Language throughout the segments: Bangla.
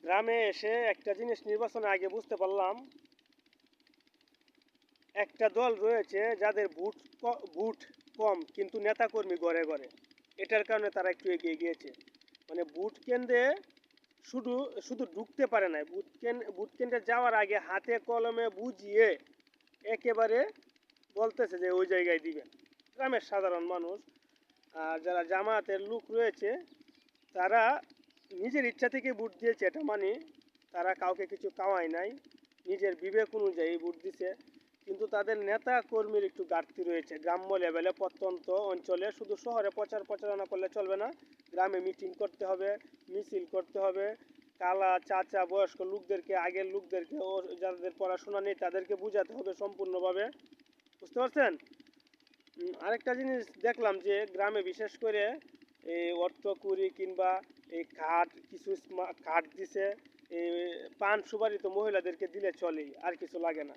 গ্রামে এসে একটা জিনিস নির্বাচনের আগে বুঝতে পারলাম, একটা দল রয়েছে যাদের ভোট কম কিন্তু নেতাকর্মী ঘরে ঘরে। এটার কারণে তারা একটু এগিয়ে গিয়েছে। মানে ভোট কেন্দ্রে শুধু শুধু ঢুকতে পারে না, ভোট কেন্দ্রে যাওয়ার আগে হাতে কলমে বুঝিয়ে একেবারে বলতেছে যে ওই জায়গায় দিবেন। গ্রামের সাধারণ মানুষ আর যারা জামায়াতের লোক রয়েছে তারা নিজের ইচ্ছা থেকে ভোট দিয়েছে, এটা মানে তারা কাউকে কিছু কাওয়ায় নাই, নিজের বিবেক অনুযায়ী ভোট দিছে। কিন্তু তাদের নেতা কর্মীর একটু ঘাটতি রয়েছে গ্রাম্য লেভেলে, প্রত্যন্ত অঞ্চলে। শুধু শহরে প্রচারণা করলে চলবে না, গ্রামে মিটিং করতে হবে, মিছিল করতে হবে। কালা চাচা বয়স্ক লোকদেরকে, আগের লোকদেরকে ও যাদের পড়াশোনা নেই তাদেরকে বুঝাতে হবে সম্পূর্ণভাবে। বুঝতে পারছেন? আরেকটা জিনিস দেখলাম যে গ্রামে বিশেষ করে এই অর্থকুরি কিংবা এই কাঠ, কিছু কাঠ দিছে। এই পান সুপারি তো মহিলাদেরকে দিলে চলেই, আর কিছু লাগে না।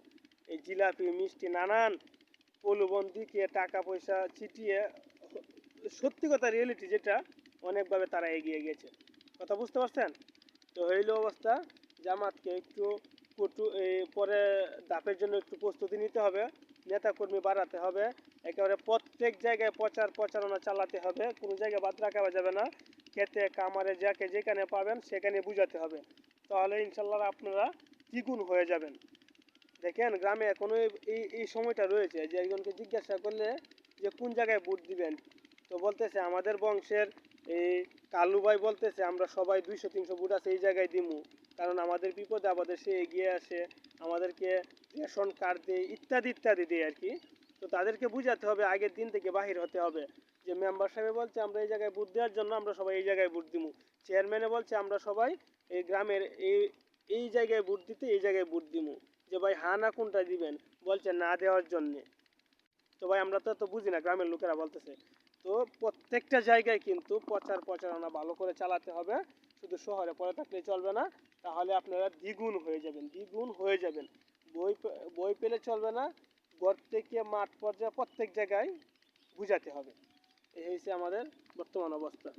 এই জিলাপি মিষ্টি নানান প্রলোভন দিকে টাকা পয়সা ছিটিয়ে, সত্যি কথা রিয়েলিটি যেটা, অনেকভাবে তারা এগিয়ে গেছে। কথা বুঝতে পারছেন? তো হইল অবস্থা। জামাতকে একটু পরে ধাপের জন্য একটু প্রস্তুতি নিতে হবে, নেতাকর্মী বাড়াতে হবে, একেবারে প্রত্যেক জায়গায় প্রচারণা চালাতে হবে, কোনো জায়গায় বাদ রাখা যাবে না। খেতে কামারে যাকে যেখানে পাবেন সেখানে বুঝাতে হবে, তাহলে ইনশাল্লাহ আপনারা দ্বিগুণ হয়ে যাবেন। দেখেন গ্রামে এখনো এই সময়টা রয়েছে যে একজনকে জিজ্ঞাসা করলে যে কোন জায়গায় ভোট দিবেন, তো বলতেছে আমাদের বংশের এই কালু ভাই বলতেছে আমরা সবাই 200-300 ভোট আছে এই জায়গায় দিমু, কারণ আমাদের বিপদে আপদে সে এগিয়ে আসে, আমাদেরকে রেশন কার্ড দেয়, ইত্যাদি ইত্যাদি দেয় আর কি। তো তাদেরকে বুঝাতে হবে, আগের দিন থেকে বাহির হতে হবে যে মেম্বার সাহেব বলছে আমরা এই জায়গায় ভোট দেওয়ার জন্য আমরা সবাই এই জায়গায় ভোট দিমু, চেয়ারম্যানে বলছে আমরা সবাই এই গ্রামের এই জায়গায় ভোট দিতে এই জায়গায় ভোট দিমু। যে ভাই হা না কোনটা দিবেন, বলছে না দেওয়ার জন্যে। তো ভাই আমরা তো বুঝি না, গ্রামের লোকেরা বলতেছে। তো প্রত্যেকটা জায়গায় কিন্তু প্রচারণা ভালো করে চালাতে হবে, শুধু শহরে পড়ে থাকলে চলবে না, তাহলে আপনারা দ্বিগুণ হয়ে যাবেন। বই বই পেলে চলবে না, ঘর থেকে মাঠ পর্যায়ে প্রত্যেক জায়গায় বুঝাতে হবে। এই হচ্ছে আমাদের বর্তমান অবস্থা।